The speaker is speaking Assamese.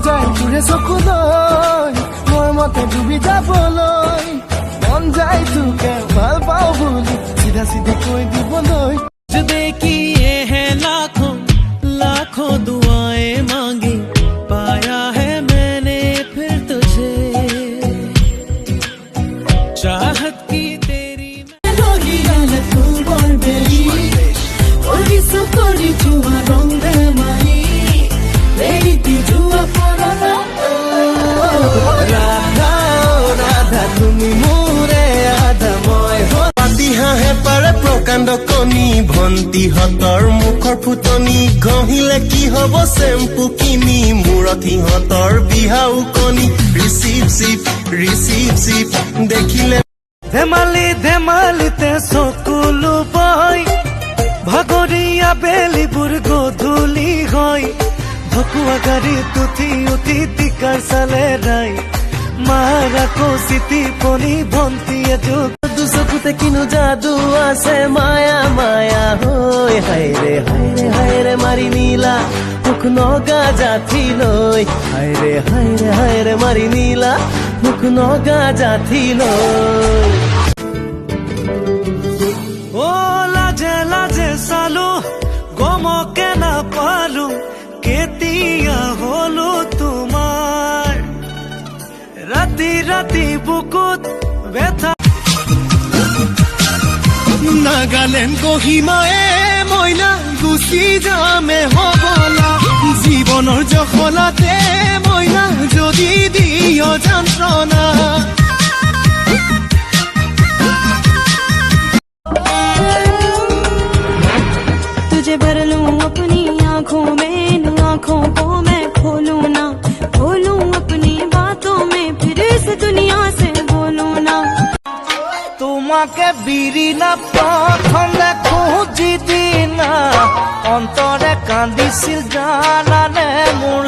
বুজাই তোৰে চকুলৈ মোৰ মতে ডুবি যাবলৈ মন যায় তোকে ভাল পাওঁ বুলি চিধা চিধি কৈ দিবলৈ जुदे किए हैं लाखों लाखों दुआएं मांगी पाया है मैंने फिर तुझे चाहत की तेरी राधा তুমি মোৰে আধা মই পাতিহাঁহে পাৰে প্ৰকাণ্ড কণী ভণ্টিহঁতৰ মুখৰ ফুটনি ঘঁহিলে কি হ'ব চেম্পু কিনি মূৰত সিহঁতৰ বিহাও কণী ৰিচিভ চিপ দেখিলে ধেমালি ধেমালিতে চকুলো বয় ভাগৰীয়া বেলিবোৰ গধূলি হয় ভকুৱা গাড়ীত উঠি টিকাৰ চালে ৰাই মাৰা কচিতি পনি ভন্টিয়ে যোগ দুচকুতে কিনো যাদু আছে মায়া মায়া হৈ হায়ৰে মাৰি নীলা মুখ নগা জাঠি লৈ হায়ৰে মাৰি নীলা মুখ নগা জাঠি লৈ ও লাজে লাজে চালো গমকে নাপালো কেতিয়া হলো তোমাৰ ৰাতি ৰাতি বুকুত ব্যথা নাগালেণ্ড কহিমায়ে মইনা গুচি যামে হবলা জীৱনৰ জখলাতে মইনা যদি দিয় যন্ত্ৰণা तुझे भर लूं अपनी आँखों में इन आँखों को मैं खोलूं ना खोलूं अपनी बातों में फिर इस दुनिया से बोलूं ना তোমাকে বিৰি না প্ৰথমে খুজি দিনা অন্তৰে কান্দিছিল জানানে মোৰ